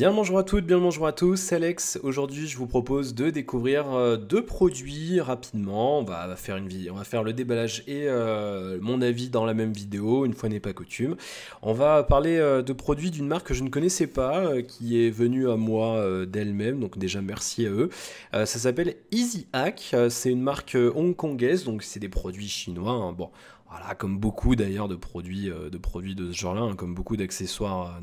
Bien le bonjour à toutes, bien le bonjour à tous, c'est Alex. Aujourd'hui, je vous propose de découvrir deux produits rapidement. On va faire le déballage et mon avis dans la même vidéo, une fois n'est pas coutume. On va parler de produits d'une marque que je ne connaissais pas, qui est venue à moi d'elle-même, donc déjà merci à eux. Ça s'appelle Easy Hack, c'est une marque hongkongaise, donc c'est des produits chinois, hein. Bon. Voilà, comme beaucoup d'ailleurs de produits de ce genre-là, hein, comme beaucoup d'accessoires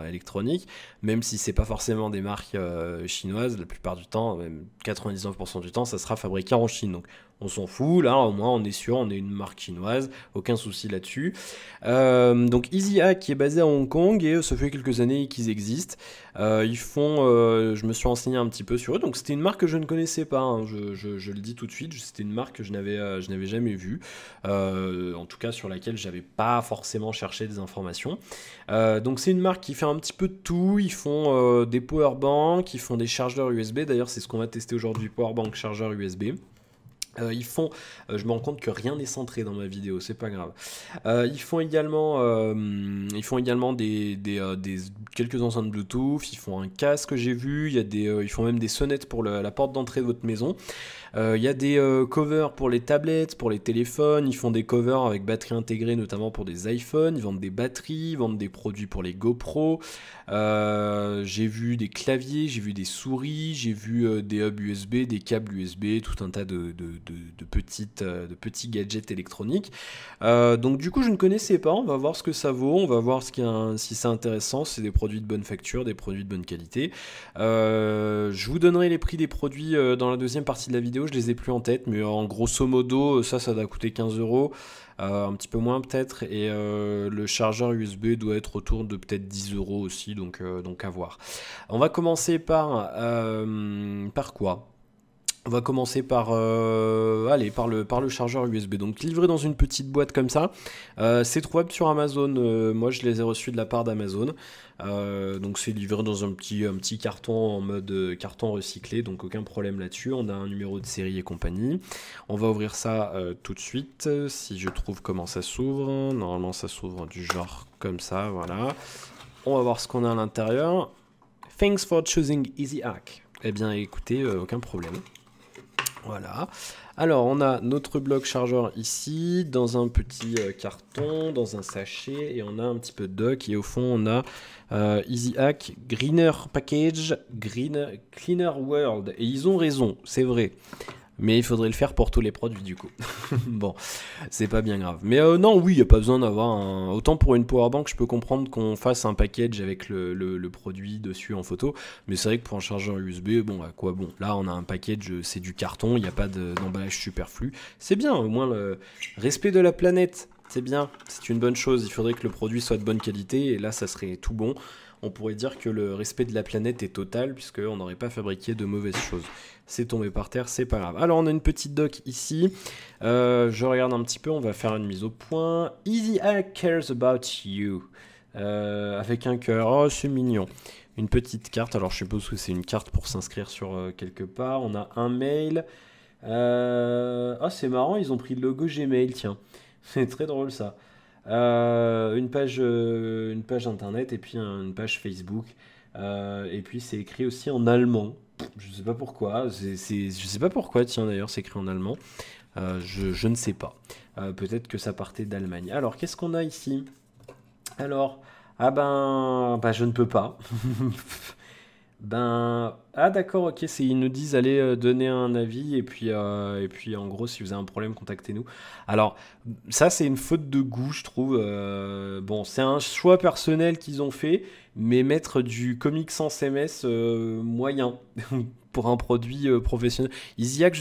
électroniques, même si c'est pas forcément des marques chinoises, la plupart du temps, même 99% du temps, ça sera fabriqué en Chine. Donc on s'en fout, là au moins on est sûr, on est une marque chinoise, aucun souci là-dessus. Donc Easy Hack qui est basé à Hong Kong et ça fait quelques années qu'ils existent. Je me suis renseigné un petit peu sur eux, donc c'était une marque que je ne connaissais pas, hein, je le dis tout de suite, c'était une marque que je n'avais jamais vue, en tout cas sur laquelle j'avais pas forcément cherché des informations. Donc c'est une marque qui fait un petit peu de tout, ils font des powerbanks, ils font des chargeurs USB, d'ailleurs c'est ce qu'on va tester aujourd'hui, powerbank, chargeur USB. Je me rends compte que rien n'est centré dans ma vidéo, c'est pas grave. Ils font également quelques enceintes Bluetooth, ils font un casque, j'ai vu, ils font même des sonnettes pour la porte d'entrée de votre maison. Il y a des covers pour les tablettes, pour les téléphones, ils font des covers avec batterie intégrée, notamment pour des iPhones, ils vendent des batteries, ils vendent des produits pour les GoPro. J'ai vu des claviers, j'ai vu des souris, j'ai vu des hubs USB, des câbles USB, tout un tas de petits gadgets électroniques. Donc du coup je ne connaissais pas, on va voir ce que ça vaut, on va voir si c'est intéressant, si c'est des produits de bonne facture, des produits de bonne qualité. Je vous donnerai les prix des produits dans la deuxième partie de la vidéo, je les ai plus en tête, mais en grosso modo ça doit coûter 15 euros. Un petit peu moins peut-être, et le chargeur USB doit être autour de peut-être 10 euros aussi, donc à voir. On va commencer par quoi? On va commencer par le chargeur USB. Donc livré dans une petite boîte comme ça. C'est trouvable sur Amazon. Moi je les ai reçus de la part d'Amazon. Donc c'est livré dans un petit carton en mode carton recyclé. Donc aucun problème là-dessus. On a un numéro de série et compagnie. On va ouvrir ça tout de suite. Si je trouve comment ça s'ouvre. Normalement ça s'ouvre du genre comme ça. Voilà. On va voir ce qu'on a à l'intérieur. Thanks for choosing Easy Hack. Eh bien écoutez, aucun problème. Voilà. Alors, on a notre bloc chargeur ici, dans un petit carton, dans un sachet, et on a un petit peu de dock, et au fond, on a Easy Hack, Greener Package, Cleaner World. Et ils ont raison, c'est vrai. Mais il faudrait le faire pour tous les produits du coup. Bon, c'est pas bien grave. Mais non, oui, il n'y a pas besoin d'avoir un... Autant pour une powerbank, je peux comprendre qu'on fasse un package avec le produit dessus en photo. Mais c'est vrai que pour un chargeur USB, bon, à quoi bon. Là, on a un package, c'est du carton, il n'y a pas d'emballage superflu. C'est bien, au moins le respect de la planète. C'est bien, c'est une bonne chose. Il faudrait que le produit soit de bonne qualité. Et là, ça serait tout bon. On pourrait dire que le respect de la planète est total, puisqu'on n'aurait pas fabriqué de mauvaises choses. C'est tombé par terre, c'est pas grave. Alors on a une petite dock ici. Je regarde un petit peu, on va faire une mise au point. Easy Hack cares about you. Avec un cœur, oh c'est mignon. Une petite carte, alors je suppose que c'est une carte pour s'inscrire sur quelque part. On a un mail. Ah c'est marrant, ils ont pris le logo Gmail, tiens. C'est très drôle ça. Une page internet et puis une page Facebook. Et puis c'est écrit aussi en allemand. Je sais pas pourquoi. Je sais pas pourquoi, tiens d'ailleurs, c'est écrit en allemand. Je ne sais pas. Peut-être que ça partait d'Allemagne. Alors, qu'est-ce qu'on a ici? Alors, ah ben, je ne peux pas. Ah d'accord, ok, ils nous disent allez donner un avis et puis en gros si vous avez un problème contactez-nous. Alors ça c'est une faute de goût je trouve. Bon c'est un choix personnel qu'ils ont fait, mais mettre du Comic Sans MS moyen pour un produit professionnel. Isiac,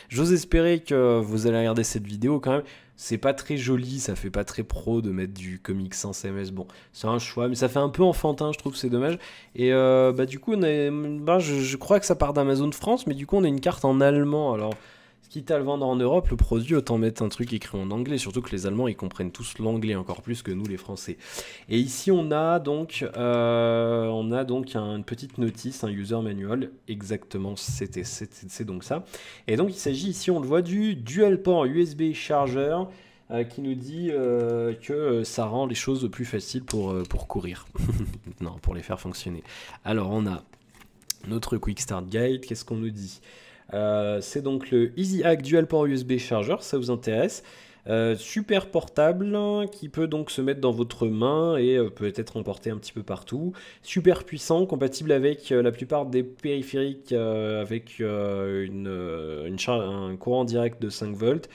j'ose espérer que vous allez regarder cette vidéo quand même. C'est pas très joli, ça fait pas très pro de mettre du Comic Sans MS. Bon, c'est un choix, mais ça fait un peu enfantin, je trouve, c'est dommage. Et du coup, je crois que ça part d'Amazon France, mais du coup, on a une carte en allemand. Alors, quitte à le vendre en Europe, le produit, autant mettre un truc écrit en anglais. Surtout que les Allemands, ils comprennent tous l'anglais encore plus que nous, les Français. Et ici, on a donc une petite notice, un user manual. Exactement, c'est donc ça. Et donc, il s'agit ici, on le voit, du dual port USB chargeur. qui nous dit que ça rend les choses plus faciles pour courir. Non, pour les faire fonctionner. Alors, on a notre Quick Start Guide. Qu'est-ce qu'on nous dit? C'est donc le Easy Hack Dual Port USB Charger, ça vous intéresse? Super portable qui peut donc se mettre dans votre main et peut être emporté un petit peu partout. Super puissant, compatible avec la plupart des périphériques avec un courant direct de 5 volts.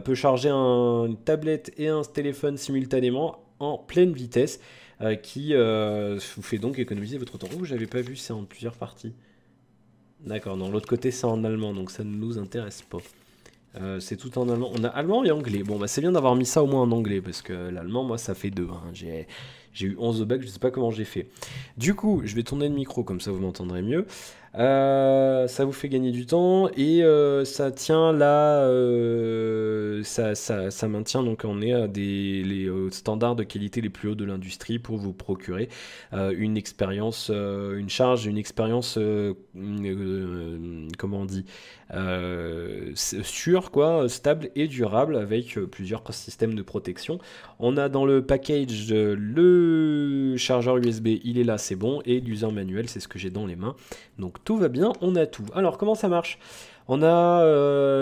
Peut charger une tablette et un téléphone simultanément en pleine vitesse qui vous fait donc économiser votre temps. Oh, j'avais pas vu, c'est en plusieurs parties. D'accord, non, l'autre côté c'est en allemand donc ça ne nous intéresse pas. C'est tout en allemand. On a allemand et anglais. Bon, bah c'est bien d'avoir mis ça au moins en anglais, parce que l'allemand, moi, ça fait 2. Hein. J'ai eu 11 au bac, je sais pas comment j'ai fait. Du coup, je vais tourner le micro, comme ça vous m'entendrez mieux. Ça vous fait gagner du temps, et ça tient là... ça maintient, donc on est à les standards de qualité les plus hauts de l'industrie pour vous procurer une expérience, une charge, une expérience, comment on dit, sûre, quoi, stable et durable avec plusieurs systèmes de protection. On a dans le package le chargeur USB, il est là, c'est bon, et l'user manuel, c'est ce que j'ai dans les mains. Donc tout va bien, on a tout. Alors comment ça marche? On a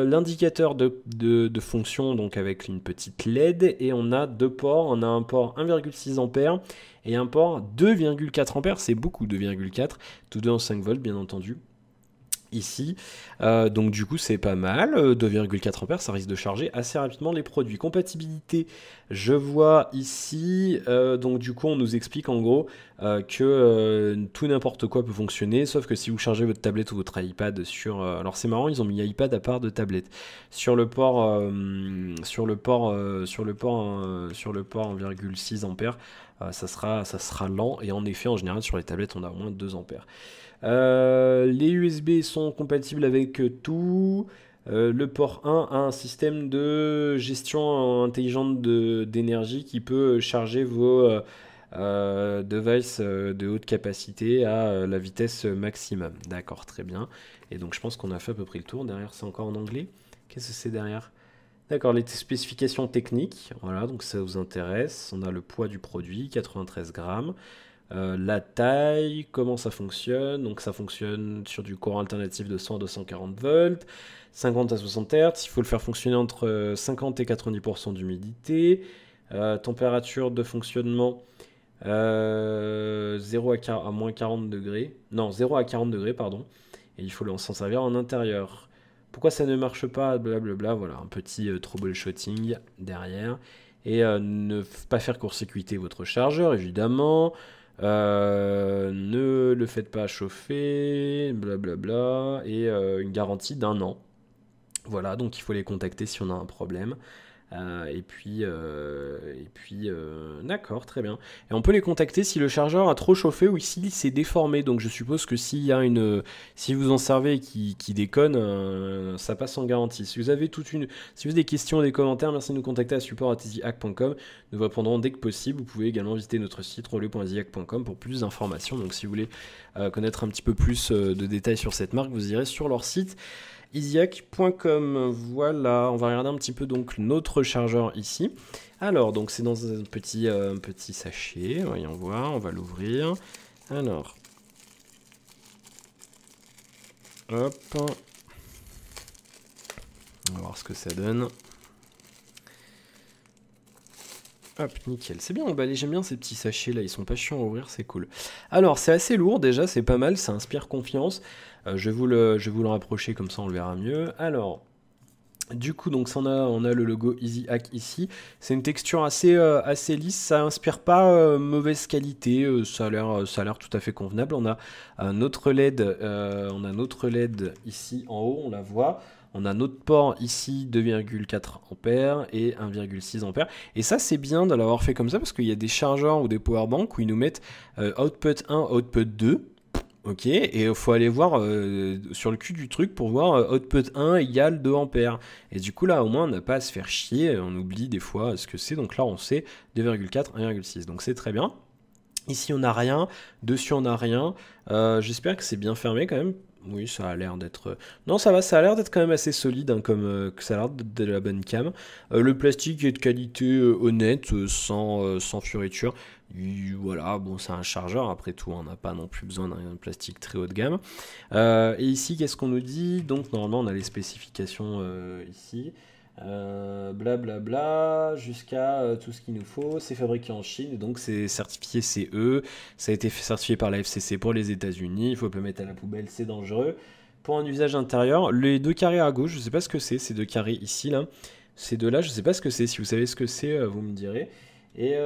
l'indicateur de fonction, donc avec une petite LED, et on a deux ports. On a un port 1,6 A et un port 2,4 A. C'est beaucoup, 2,4, tous deux en 5 volts bien entendu. Ici, donc du coup c'est pas mal, 2,4 A, ça risque de charger assez rapidement les produits. Compatibilité, je vois ici, donc du coup on nous explique en gros que tout n'importe quoi peut fonctionner, sauf que si vous chargez votre tablette ou votre iPad sur... alors c'est marrant, ils ont mis iPad à part de tablette. Sur le port 1,6 A, ça sera lent, et en effet en général sur les tablettes on a au moins 2 ampères. Les USB sont compatibles avec tout. Le port 1 a un système de gestion intelligente d'énergie qui peut charger vos devices de haute capacité à la vitesse maximum. D'accord, très bien. Et donc je pense qu'on a fait à peu près le tour. Derrière, c'est encore en anglais. Qu'est-ce que c'est derrière? D'accord, les spécifications techniques. Voilà, donc ça vous intéresse. On a le poids du produit, 93 grammes. La taille, comment ça fonctionne? Donc ça fonctionne sur du courant alternatif de 100 à 240 volts, 50 à 60 Hz. Il faut le faire fonctionner entre 50 et 90% d'humidité. Température de fonctionnement 0 à moins 40 degrés. Non, 0 à 40 degrés, pardon. Et il faut s'en servir en intérieur. Pourquoi ça ne marche pas? Blablabla. Voilà, un petit troubleshooting derrière. Et ne pas faire court-circuiter votre chargeur, évidemment. Ne le faites pas chauffer, blablabla, et une garantie d'1 an. Voilà, donc il faut les contacter si on a un problème. D'accord, très bien. Et on peut les contacter si le chargeur a trop chauffé ou s'il s'est déformé. Donc je suppose que s'il y a si vous en servez et qui déconne, ça passe en garantie. Si vous avez si vous avez des questions ou des commentaires, merci de nous contacter à support@easyhack.com. Nous vous répondrons dès que possible. Vous pouvez également visiter notre site relais.easyhack.com pour plus d'informations. Donc si vous voulez connaître un petit peu plus de détails sur cette marque, vous irez sur leur site easyhack.com. Voilà, on va regarder un petit peu donc notre chargeur ici. Alors, donc c'est dans un petit sachet, voyons voir, on va l'ouvrir. Alors, hop, on va voir ce que ça donne. Hop, nickel. C'est bien emballé, j'aime bien ces petits sachets là, ils sont pas chiants à ouvrir, c'est cool. Alors, c'est assez lourd déjà, c'est pas mal, ça inspire confiance. Je vais vous le rapprocher, comme ça on le verra mieux. Alors, du coup, donc on a le logo Easy Hack ici. C'est une texture assez lisse, ça inspire pas mauvaise qualité, ça a l'air tout à fait convenable. On a notre LED ici en haut, on la voit. On a notre port ici 2,4 A et 1,6 A. Et ça, c'est bien de l'avoir fait comme ça parce qu'il y a des chargeurs ou des powerbanks où ils nous mettent output 1, output 2. Ok, et il faut aller voir sur le cul du truc pour voir output 1 égale 2 A. Et du coup, là, au moins, on n'a pas à se faire chier. On oublie des fois ce que c'est. Donc là, on sait 2,4, 1,6. Donc c'est très bien. Ici, on n'a rien. Dessus, on n'a rien. J'espère que c'est bien fermé quand même. Oui, ça a l'air d'être. Non, ça va, ça a l'air d'être quand même assez solide, hein, comme que ça a l'air d'être de la bonne cam. Le plastique est de qualité honnête, sans fioriture. Voilà, bon, c'est un chargeur, après tout, on n'a pas non plus besoin d'un plastique très haut de gamme. Et ici, qu'est-ce qu'on nous dit? Donc, normalement, on a les spécifications ici. Blablabla, jusqu'à tout ce qu'il nous faut. C'est fabriqué en Chine, donc c'est certifié CE. Ça a été certifié par la FCC pour les États-Unis. Il faut pas le mettre à la poubelle, c'est dangereux. Pour un usage intérieur, les deux carrés à gauche, je sais pas ce que c'est, ces deux carrés ici, là. Ces deux-là, je sais pas ce que c'est. Si vous savez ce que c'est, vous me direz. Et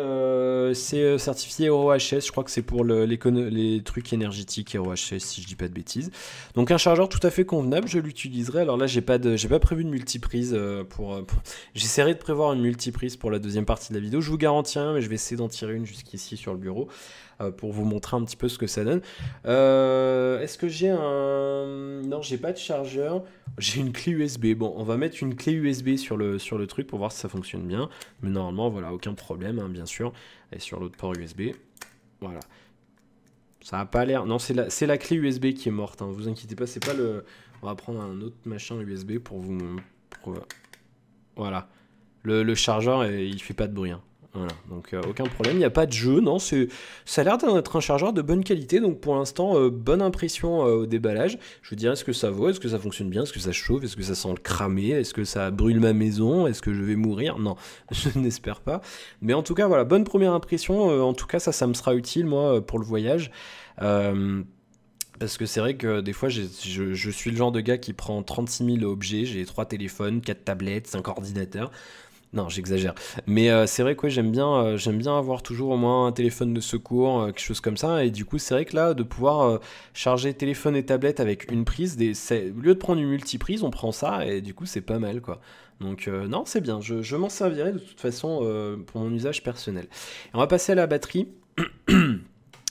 c'est certifié EuroHS, je crois que c'est pour les trucs énergétiques EuroHS, si je dis pas de bêtises. Donc un chargeur tout à fait convenable, je l'utiliserai. Alors là, j'ai pas prévu de multiprise j'essaierai de prévoir une multiprise pour la deuxième partie de la vidéo. Je vous garantis rien, mais je vais essayer d'en tirer une jusqu'ici sur le bureau pour vous montrer un petit peu ce que ça donne. Est-ce que j'ai un... Non, j'ai pas de chargeur. J'ai une clé USB. Bon, on va mettre une clé USB sur le truc pour voir si ça fonctionne bien. Mais normalement, voilà, aucun problème, hein, bien sûr. Et sur l'autre port USB, voilà. Ça a pas l'air... Non, c'est la clé USB qui est morte, hein. Vous inquiétez pas, c'est pas le... On va prendre un autre machin USB pour vous... Voilà. Le chargeur, il fait pas de bruit, hein. Voilà, donc aucun problème, il n'y a pas de jeu, non, ça a l'air d'être un chargeur de bonne qualité, donc pour l'instant, bonne impression au déballage. Je vous dirai ce que ça vaut, est-ce que ça fonctionne bien, est-ce que ça chauffe, est-ce que ça sent le cramer, est-ce que ça brûle ma maison, est-ce que je vais mourir? Non, je n'espère pas. Mais en tout cas, voilà, bonne première impression, en tout cas, ça me sera utile, moi, pour le voyage. Parce que c'est vrai que des fois, je suis le genre de gars qui prend 36 000 objets, j'ai 3 téléphones, 4 tablettes, 5 ordinateurs. Non, j'exagère. Mais c'est vrai que ouais, j'aime bien avoir toujours au moins un téléphone de secours, quelque chose comme ça. Et du coup, c'est vrai que là, de pouvoir charger téléphone et tablette avec une prise, au lieu de prendre une multiprise, on prend ça et du coup, c'est pas mal, quoi. Donc non, c'est bien. Je m'en servirai de toute façon pour mon usage personnel. Et on va passer à la batterie.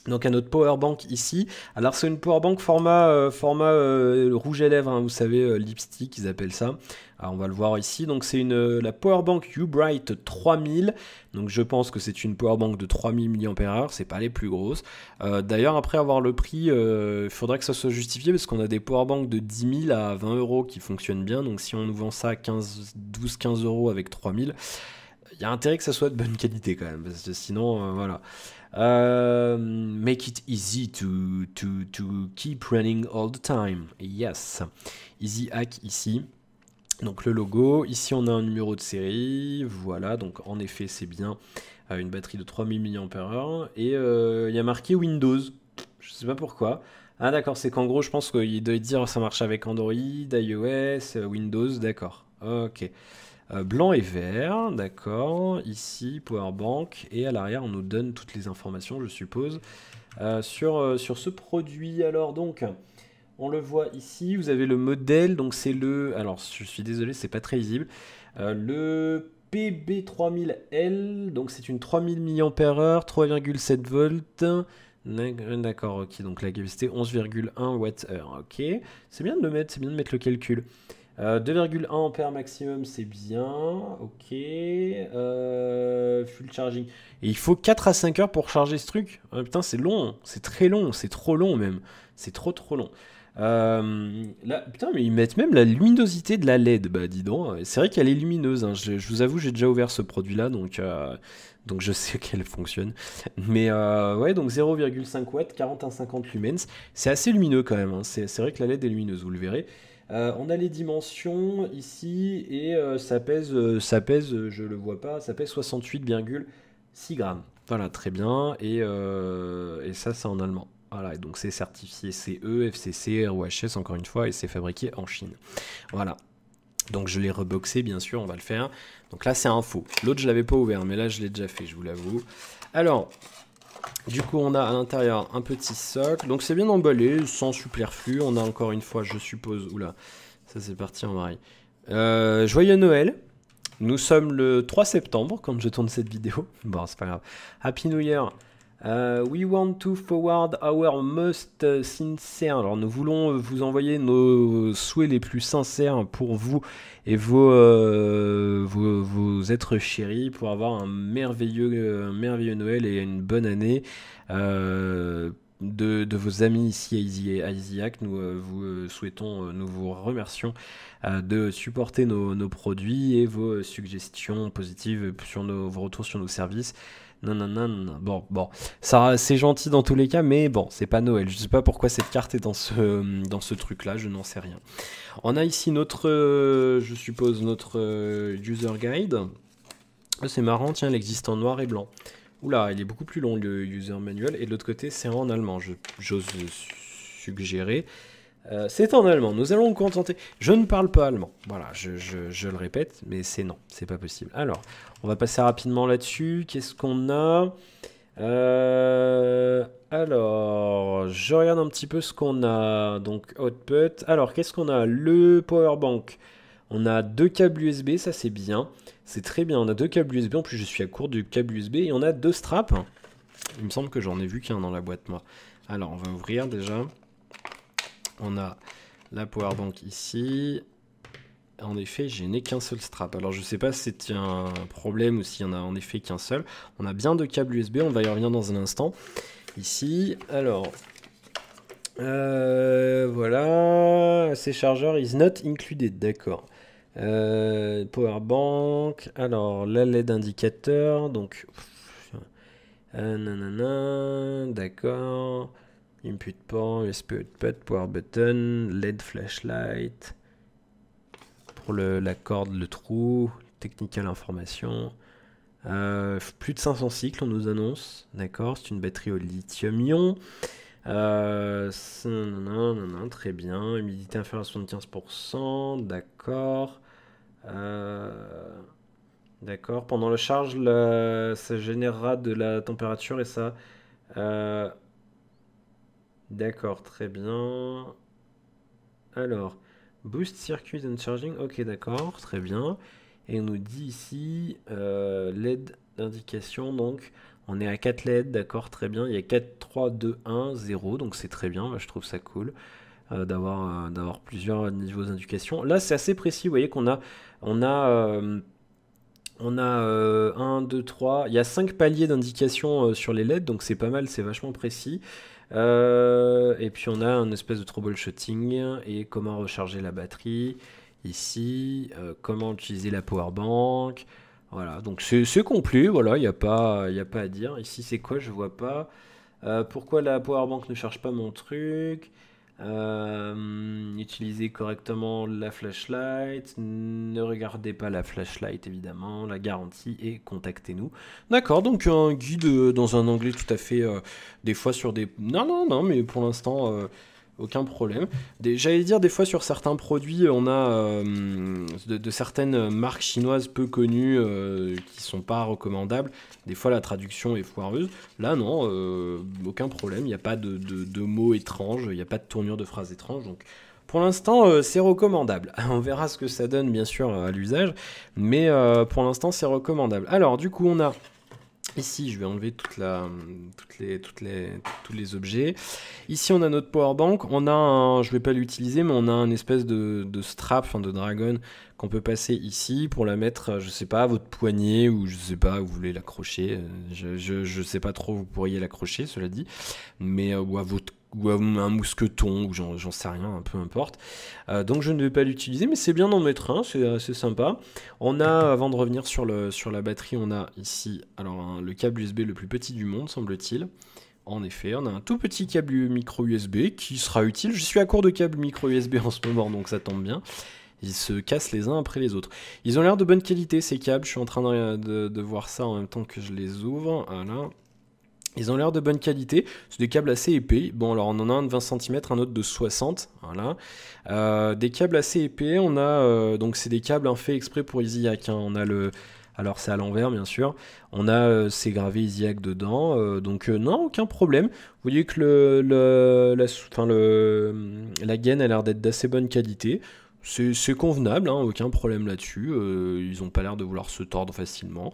Donc à notre power bank ici. Alors c'est une power bank format rouge à lèvres, hein, vous savez, lipstick ils appellent ça. Alors on va le voir ici. Donc c'est la power bank U-Bright 3000. Donc je pense que c'est une power bank de 3000 mAh. C'est pas les plus grosses. D'ailleurs après avoir le prix, il faudrait que ça soit justifié parce qu'on a des power banks de 10 000 à 20 euros qui fonctionnent bien. Donc si on nous vend ça à 12-15 euros avec 3000, il y a intérêt que ça soit de bonne qualité quand même. Parce que sinon, voilà. Make it easy to keep running all the time. Yes. Easy hack ici. Donc le logo. Ici on a un numéro de série. Voilà. Donc en effet c'est bien. Une batterie de 3000 mAh. Et il y a marqué Windows. Je sais pas pourquoi. Ah d'accord, c'est qu'en gros je pense qu'il doit dire ça marche avec Android, iOS, Windows. D'accord. Ok. Blanc et vert, d'accord. Ici, powerbank. Et à l'arrière, on nous donne toutes les informations, je suppose, sur ce produit. Alors donc, on le voit ici. Vous avez le modèle. Donc c'est le... Alors, je suis désolé, c'est pas très lisible. Le PB3000L. Donc c'est une 3000 mAh, 3,7 volts. D'accord, ok. Donc la capacité 11,1 Wh. Ok. C'est bien de le mettre, c'est bien de mettre le calcul. 2,1 ampères maximum, c'est bien. Ok. Full charging. Et il faut 4 à 5 heures pour charger ce truc. Ah, putain, c'est long. C'est très long. C'est trop long même. C'est trop long. Là, putain, mais ils mettent même la luminosité de la LED. Bah, dis donc. C'est vrai qu'elle est lumineuse, hein. Je vous avoue, j'ai déjà ouvert ce produit-là. Donc je sais qu'elle fonctionne. Mais ouais, donc 0,5 watts, 40 à 50 lumens. C'est assez lumineux quand même, hein. C'est vrai que la LED est lumineuse, vous le verrez. On a les dimensions ici et ça pèse, je le vois pas, ça pèse 68,6 grammes. Voilà, très bien. Et ça, c'est en allemand. Voilà, et donc c'est certifié CE, FCC, ROHS encore une fois, et c'est fabriqué en Chine. Voilà. Donc je l'ai reboxé, bien sûr, on va le faire. Donc là, c'est un faux. L'autre, je l'avais pas ouvert, mais là, je l'ai déjà fait, je vous l'avoue. Alors, du coup, on a à l'intérieur un petit socle. Donc c'est bien emballé, sans superflu. On a encore une fois, je suppose... Oula, ça c'est parti en vrille. Joyeux Noël. Nous sommes le 3 septembre quand je tourne cette vidéo. Bon, c'est pas grave. Happy New Year. We want to forward our most sincere. Alors nous voulons vous envoyer nos souhaits les plus sincères pour vous et vos êtres chéris pour avoir un merveilleux Noël et une bonne année. de vos amis ici à EasyHack. Nous vous souhaitons, nous vous remercions de supporter nos produits et vos suggestions positives sur vos retours sur nos services. Non, non, non, non. Bon, ça, c'est gentil dans tous les cas, mais bon, c'est pas Noël. Je sais pas pourquoi cette carte est dans ce truc-là, je n'en sais rien. On a ici notre, je suppose, notre user guide. C'est marrant, tiens, il existe en noir et blanc. Oula, il est beaucoup plus long le user manual. Et de l'autre côté, c'est en allemand, j'ose suggérer. C'est en allemand, nous allons nous contenter. Je ne parle pas allemand, voilà, je le répète, mais c'est non, c'est pas possible. Alors, on va passer rapidement là-dessus. Qu'est-ce qu'on a alors, je regarde un petit peu ce qu'on a. Donc, output. Alors, qu'est-ce qu'on a? Le powerbank. On a 2 câbles USB, ça c'est bien. C'est très bien, on a 2 câbles USB. En plus, je suis à court de câbles USB. Et on a 2 straps. Il me semble que j'en ai vu qu'un dans la boîte, moi. Alors, on va ouvrir déjà. On a la powerbank ici. En effet, je n'ai qu'un seul strap. Alors, je ne sais pas si c'est un problème ou s'il y en a en effet qu'un seul. On a bien 2 câbles USB, on va y revenir dans un instant. Ici, alors... voilà, ces chargeurs is not included, d'accord. Powerbank, alors la LED indicateur, donc nanana, d'accord. Input port, USB output, power button, LED flashlight. Pour la corde, le trou, technical information. Plus de 500 cycles, on nous annonce, d'accord. C'est une batterie au lithium-ion. Très bien. Humidité inférieure à 75%. D'accord. D'accord. Pendant la charge, ça générera de la température et ça. D'accord, très bien. Alors, boost circuit and charging. Ok, d'accord, très bien. Et on nous dit ici LED d'indication. Donc, on est à 4 LED, d'accord, très bien. Il y a 4, 3, 2, 1, 0. Donc, c'est très bien. Moi, je trouve ça cool d'avoir plusieurs niveaux d'indication. Là, c'est assez précis. Vous voyez qu'on a, on a 1, 2, 3. Il y a 5 paliers d'indication sur les LED. Donc, c'est pas mal, c'est vachement précis. Et puis on a un espèce de troubleshooting et comment recharger la batterie ici, comment utiliser la power bank. Voilà, donc c'est complet, voilà, il n'y a pas à dire. Ici c'est quoi, je vois pas. Pourquoi la power bank ne charge pas mon truc? Utilisez correctement la flashlight. Ne regardez pas la flashlight évidemment. La garantie et contactez-nous. D'accord, donc un guide dans un anglais tout à fait. Des fois sur des. Non, mais pour l'instant. Aucun problème. J'allais dire des fois sur certains produits, on a de certaines marques chinoises peu connues qui sont pas recommandables. Des fois la traduction est foireuse. Là non, aucun problème. Il n'y a pas de mots étranges, il n'y a pas de tournure de phrases étranges. Donc pour l'instant c'est recommandable. On verra ce que ça donne bien sûr à l'usage, mais pour l'instant c'est recommandable. Alors du coup on a ici, je vais enlever tous les objets. Ici, on a notre power bank. On a je vais pas l'utiliser, mais on a un espèce de strap, enfin de dragon, qu'on peut passer ici pour la mettre, je sais pas, à votre poignet ou je sais pas, où vous voulez l'accrocher. Je sais pas trop, vous pourriez l'accrocher, cela dit, mais ou à un mousqueton, ou j'en sais rien, peu importe. Donc je ne vais pas l'utiliser, mais c'est bien d'en mettre un, c'est sympa. On a, avant de revenir sur la batterie, on a ici alors le câble USB le plus petit du monde, semble-t-il. En effet, on a un tout petit câble micro USB qui sera utile. Je suis à court de câbles micro USB en ce moment, donc ça tombe bien. Ils se cassent les uns après les autres. Ils ont l'air de bonne qualité, ces câbles. Je suis en train de voir ça en même temps que je les ouvre. Voilà. Ils ont l'air de bonne qualité. C'est des câbles assez épais. Bon, alors on en a un de 20 cm, un autre de 60. Voilà. Des câbles assez épais. On a donc c'est des câbles faits exprès pour EasyHack. On a le. Alors c'est à l'envers bien sûr. On a c'est gravé EasyHack dedans. Donc non, aucun problème. Vous voyez que la gaine a l'air d'être d'assez bonne qualité. C'est convenable, hein, aucun problème là-dessus. Ils n'ont pas l'air de vouloir se tordre facilement.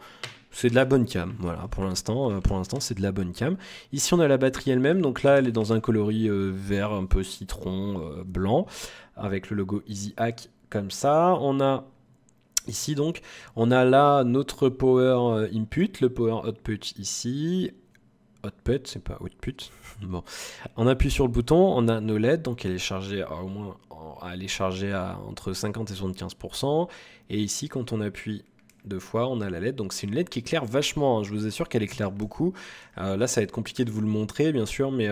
C'est de la bonne cam, voilà, pour l'instant c'est de la bonne cam. Ici on a la batterie elle-même, donc là elle est dans un coloris vert un peu citron blanc, avec le logo EasyHack comme ça. On a ici donc, on a là notre power input, le power output ici. Hotput, c'est pas Output. Bon, on appuie sur le bouton, on a nos LED, donc elle est chargée à au moins, elle est chargée à entre 50 et 75%. Et ici, quand on appuie 2 fois, on a la LED. Donc c'est une LED qui éclaire vachement, hein. Je vous assure qu'elle éclaire beaucoup. Là, ça va être compliqué de vous le montrer, bien sûr, mais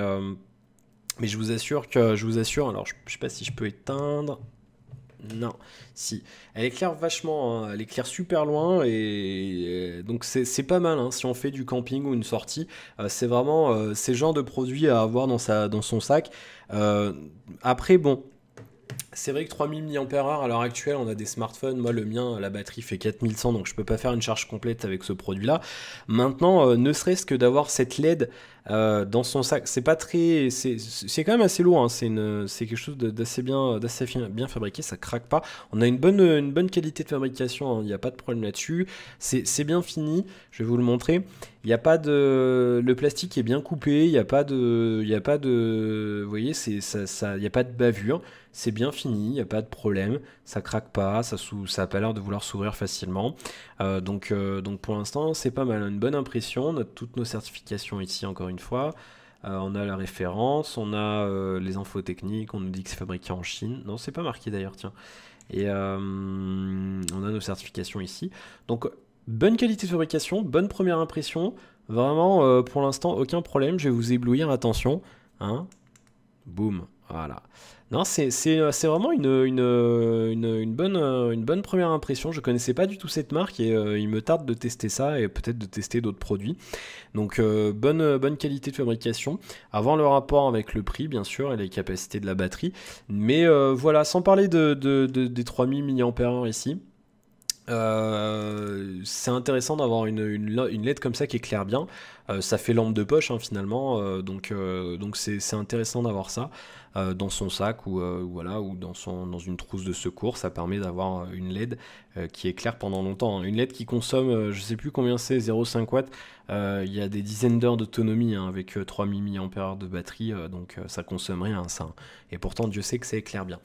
je vous assure alors je sais pas si je peux éteindre. Non, si. Elle éclaire vachement, hein. Elle éclaire super loin et donc c'est pas mal, hein. Si on fait du camping ou une sortie, c'est vraiment c'est le genre de produit à avoir dans son sac. Euh, Après, bon. C'est vrai que 3000 mAh à l'heure actuelle, on a des smartphones. Moi, le mien, la batterie fait 4100, donc je peux pas faire une charge complète avec ce produit-là. Maintenant, ne serait-ce que d'avoir cette LED dans son sac, c'est pas très, c'est quand même assez lourd, hein. C'est quelque chose d'assez bien fabriqué. Ça craque pas. On a une bonne qualité de fabrication, hein. Il n'y a pas de problème là-dessus. C'est bien fini. Je vais vous le montrer. Il n'y a pas de, le plastique est bien coupé. Vous voyez, il n'y a pas de bavure. C'est bien fini, il n'y a pas de problème, ça craque pas, ça a pas l'air de vouloir s'ouvrir facilement. Donc pour l'instant, c'est pas mal, une bonne impression. On a toutes nos certifications ici, encore une fois. On a la référence, on a les infos techniques, on nous dit que c'est fabriqué en Chine. Non, c'est pas marqué d'ailleurs, tiens. Et on a nos certifications ici. Donc, bonne qualité de fabrication, bonne première impression. Vraiment, pour l'instant, aucun problème. Je vais vous éblouir, attention. Hein. Boum, voilà. Non, c'est vraiment une bonne première impression. Je connaissais pas du tout cette marque et il me tarde de tester ça et peut-être de tester d'autres produits. Donc bonne qualité de fabrication. Avoir le rapport avec le prix, bien sûr, et les capacités de la batterie. Mais voilà, sans parler des 3000 mAh ici. C'est intéressant d'avoir une LED comme ça qui éclaire bien. Ça fait lampe de poche, hein, finalement, donc c'est intéressant d'avoir ça dans son sac ou voilà, ou dans une trousse de secours. Ça permet d'avoir une LED qui éclaire pendant longtemps, hein. Une LED qui consomme, je sais plus combien c'est, 0,5 watts. Il y a des dizaines d'heures d'autonomie, hein, avec 3000 mAh de batterie, donc ça consomme rien, ça, hein. Et pourtant Dieu sait que ça éclaire bien.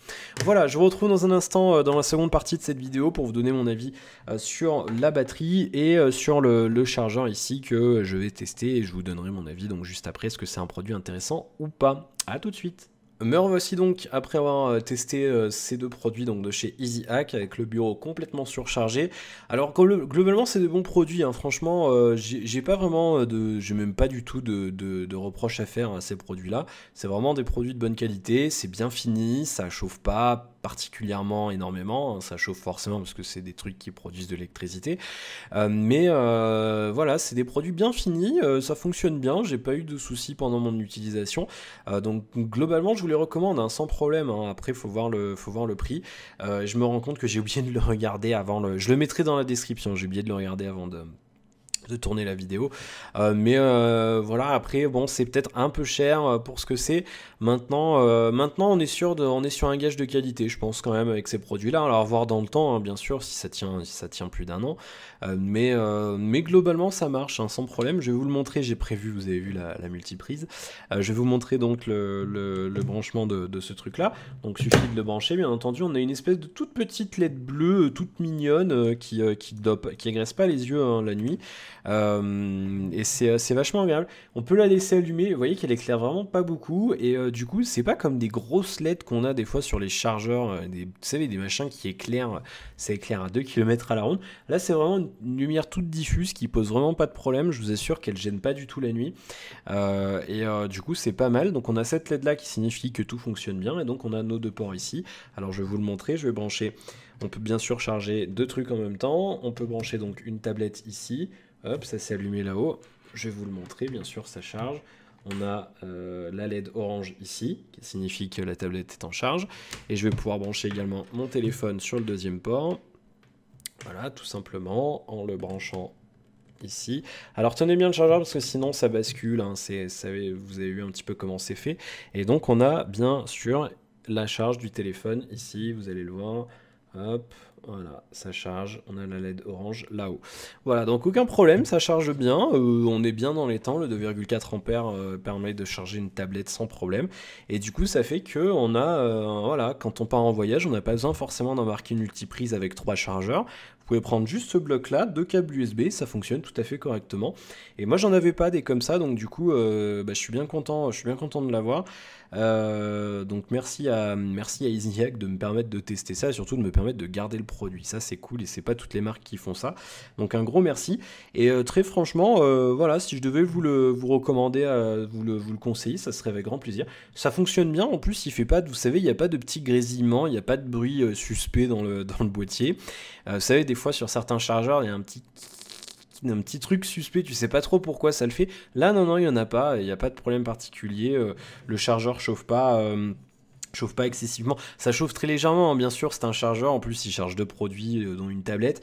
Voilà, je vous retrouve dans un instant dans la seconde partie de cette vidéo pour vous donner mon avis sur la batterie et sur le chargeur ici que je vais tester, et je vous donnerai mon avis donc juste après, est-ce que c'est un produit intéressant ou pas. À tout de suite. Me revoici donc après avoir testé ces deux produits donc de chez EasyHack avec le bureau complètement surchargé. Alors globalement c'est des bons produits, hein. Franchement j'ai pas vraiment j'ai même pas du tout de reproches à faire à ces produits-là. C'est vraiment des produits de bonne qualité, c'est bien fini, ça chauffe pas particulièrement énormément, hein. Ça chauffe forcément parce que c'est des trucs qui produisent de l'électricité. Mais voilà, c'est des produits bien finis, ça fonctionne bien, j'ai pas eu de soucis pendant mon utilisation. Donc globalement je vous les recommande, hein, sans problème, hein. Après faut voir le prix. Je me rends compte que j'ai oublié de le regarder avant je le mettrai dans la description, j'ai oublié de le regarder avant de tourner la vidéo, mais voilà, après bon, c'est peut-être un peu cher pour ce que c'est. Maintenant on est sur un gage de qualité, je pense, quand même, avec ces produits là. Alors voir dans le temps, hein, bien sûr, si ça tient plus d'un an, mais globalement ça marche, hein, sans problème. Je vais vous le montrer, j'ai prévu, vous avez vu la multiprise. Je vais vous montrer donc le branchement de ce truc là. Donc suffit de le brancher, bien entendu. On a une espèce de toute petite LED bleue toute mignonne qui agresse pas les yeux, hein, la nuit. Et c'est vachement agréable. On peut la laisser allumer, vous voyez qu'elle éclaire vraiment pas beaucoup, et du coup c'est pas comme des grosses LED qu'on a des fois sur les chargeurs, vous savez, des machins qui éclairent, ça éclaire à 2 km à la ronde. Là c'est vraiment une lumière toute diffuse qui pose vraiment pas de problème, je vous assure qu'elle gêne pas du tout la nuit. Du coup c'est pas mal. Donc on a cette LED là qui signifie que tout fonctionne bien, et donc on a nos deux ports ici. Alors je vais vous le montrer, je vais brancher, on peut bien sûr charger deux trucs en même temps. On peut brancher donc une tablette ici. Hop, ça s'est allumé là-haut. Je vais vous le montrer, bien sûr, ça charge. On a la LED orange ici, qui signifie que la tablette est en charge. Et je vais pouvoir brancher également mon téléphone sur le deuxième port. Voilà, tout simplement, en le branchant ici. Alors tenez bien le chargeur parce que sinon ça bascule, hein. Vous avez vu un petit peu comment c'est fait. Et donc on a bien sûr la charge du téléphone ici, vous allez le voir. Hop, voilà, ça charge, on a la LED orange là-haut. Voilà, donc aucun problème, ça charge bien, on est bien dans les temps, le 2,4 ampères permet de charger une tablette sans problème, et du coup ça fait que on a, voilà, quand on part en voyage, on n'a pas besoin forcément d'embarquer une multiprise avec 3 chargeurs. Vous pouvez prendre juste ce bloc-là, 2 câbles USB, ça fonctionne tout à fait correctement. Et moi j'en avais pas des comme ça, donc du coup je suis bien content de l'avoir. Donc merci à EasyHack de me permettre de tester ça et surtout de me permettre de garder le produit. Ça c'est cool et c'est pas toutes les marques qui font ça. Donc un gros merci. Et très franchement, voilà, si je devais vous recommander, vous le conseiller, ça serait avec grand plaisir. Ça fonctionne bien, en plus il fait pas, vous savez, il n'y a pas de petits grésillements, il n'y a pas de bruit suspect dans le boîtier. Vous savez, des fois sur certains chargeurs, il y a un petit truc suspect, tu sais pas trop pourquoi ça le fait. Là, non, il y en a pas, il n'y a pas de problème particulier. Le chargeur chauffe pas excessivement, ça chauffe très légèrement, hein, bien sûr, c'est un chargeur, en plus il charge 2 produits dont une tablette,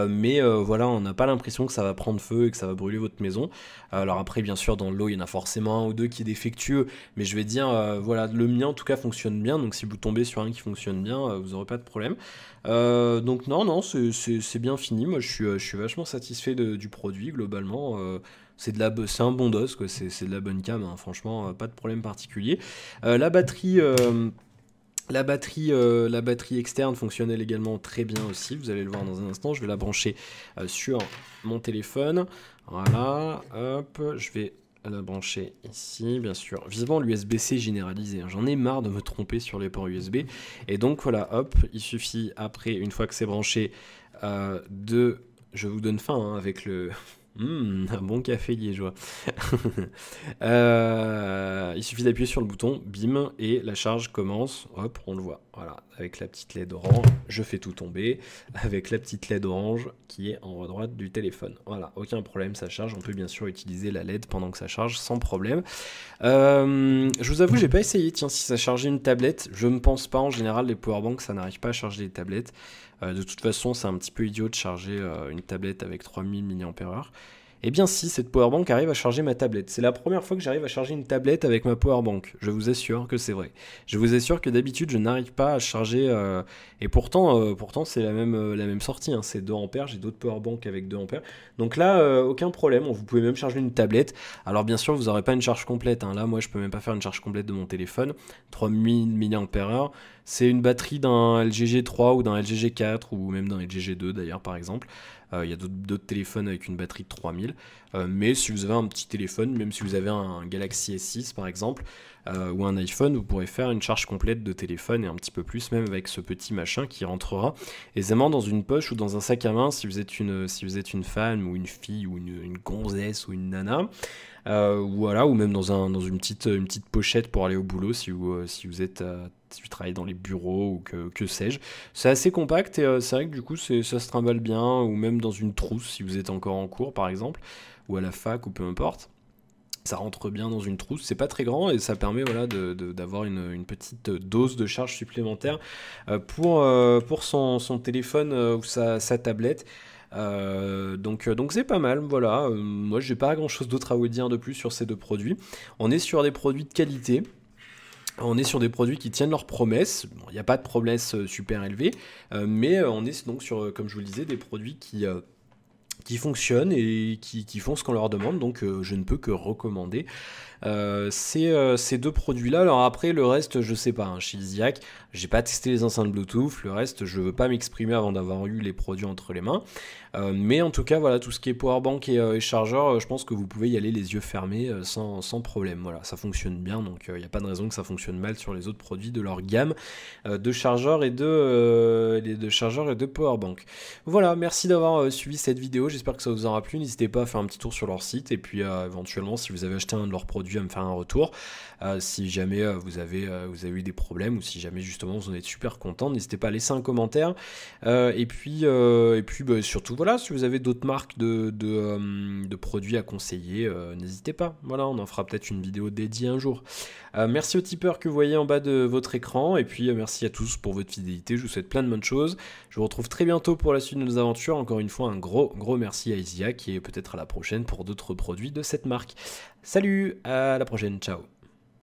mais voilà, on n'a pas l'impression que ça va prendre feu et que ça va brûler votre maison. Alors après, bien sûr, dans l'eau, il y en a forcément un ou deux qui est défectueux, mais je vais dire, voilà, le mien en tout cas fonctionne bien, donc si vous tombez sur un qui fonctionne bien, vous n'aurez pas de problème. Donc non, c'est bien fini, moi je suis vachement satisfait du produit, globalement. C'est un bon dos, quoi. C'est de la bonne cam, hein. Franchement, pas de problème particulier. La batterie externe fonctionne également très bien aussi, vous allez le voir dans un instant. Je vais la brancher sur mon téléphone. Voilà, hop, je vais la brancher ici, bien sûr. Vivement l'USB-C généralisé, hein. J'en ai marre de me tromper sur les ports USB. Et donc voilà, hop, il suffit après, une fois que c'est branché, je vous donne faim, hein, avec le... un bon café liégeois. Il suffit d'appuyer sur le bouton, bim, et la charge commence. Hop, on le voit. Voilà, avec la petite LED orange, je fais tout tomber. Avec la petite LED orange qui est en haut à droite du téléphone. Voilà, aucun problème, ça charge. On peut bien sûr utiliser la LED pendant que ça charge sans problème. Je vous avoue, j'ai pas essayé. Tiens, si ça chargeait une tablette, je ne pense pas. En général, les powerbanks, ça n'arrive pas à charger les tablettes. De toute façon, c'est un petit peu idiot de charger une tablette avec 3000 mAh. Eh bien si, cette powerbank arrive à charger ma tablette. C'est la première fois que j'arrive à charger une tablette avec ma powerbank. Je vous assure que c'est vrai. Je vous assure que d'habitude, je n'arrive pas à charger... et pourtant c'est la même sortie, hein. C'est 2 ampères, j'ai d'autres powerbanks avec 2 ampères. Donc là, aucun problème. Vous pouvez même charger une tablette. Alors bien sûr, vous n'aurez pas une charge complète, hein. Là, moi, je peux même pas faire une charge complète de mon téléphone. 3000 mAh. C'est une batterie d'un LG G3 ou d'un LG G4 ou même d'un LG G2 d'ailleurs, par exemple. Il y a d'autres téléphones avec une batterie de 3000. Mais si vous avez un petit téléphone, même si vous avez un Galaxy S6 par exemple, ou un iPhone, vous pourrez faire une charge complète de téléphone et un petit peu plus, même avec ce petit machin qui rentrera aisément dans une poche ou dans un sac à main si vous êtes une femme ou une fille ou une gonzesse ou une nana. Voilà, ou même dans une petite pochette pour aller au boulot si vous travaillez dans les bureaux ou que sais-je. C'est assez compact et c'est vrai que du coup ça se trimballe bien, ou même dans une trousse si vous êtes encore en cours par exemple, ou à la fac ou peu importe. Ça rentre bien dans une trousse, c'est pas très grand et ça permet, voilà, d'avoir une petite dose de charge supplémentaire pour son téléphone ou sa tablette. Donc c'est pas mal, voilà. Moi j'ai pas grand chose d'autre à vous dire de plus sur ces deux produits. On est sur des produits de qualité. On est sur des produits qui tiennent leurs promesses. Il n'y a pas de promesses super élevées, mais on est donc sur, comme je vous le disais, des produits qui fonctionnent et qui font ce qu'on leur demande. Donc je ne peux que recommander ces deux produits-là. Alors après, le reste, je sais pas, hein, chez EasyHack, j'ai pas testé les enceintes Bluetooth. Le reste, je veux pas m'exprimer avant d'avoir eu les produits entre les mains. Mais en tout cas, voilà, tout ce qui est powerbank et chargeur, je pense que vous pouvez y aller les yeux fermés sans problème. Voilà, ça fonctionne bien, donc il n'y a pas de raison que ça fonctionne mal sur les autres produits de leur gamme de chargeurs et de powerbank. Voilà, merci d'avoir suivi cette vidéo. J'espère que ça vous aura plu. N'hésitez pas à faire un petit tour sur leur site et puis éventuellement, si vous avez acheté un de leurs produits, à me faire un retour. Si jamais vous avez eu des problèmes ou si jamais justement vous en êtes super content, n'hésitez pas à laisser un commentaire. Et puis surtout, voilà, si vous avez d'autres marques de produits à conseiller, n'hésitez pas. Voilà, on en fera peut-être une vidéo dédiée un jour. Merci aux tipeurs que vous voyez en bas de votre écran. Et puis merci à tous pour votre fidélité. Je vous souhaite plein de bonnes choses. Je vous retrouve très bientôt pour la suite de nos aventures. Encore une fois, un gros merci à EasyHack et peut-être à la prochaine pour d'autres produits de cette marque. Salut, à la prochaine, ciao.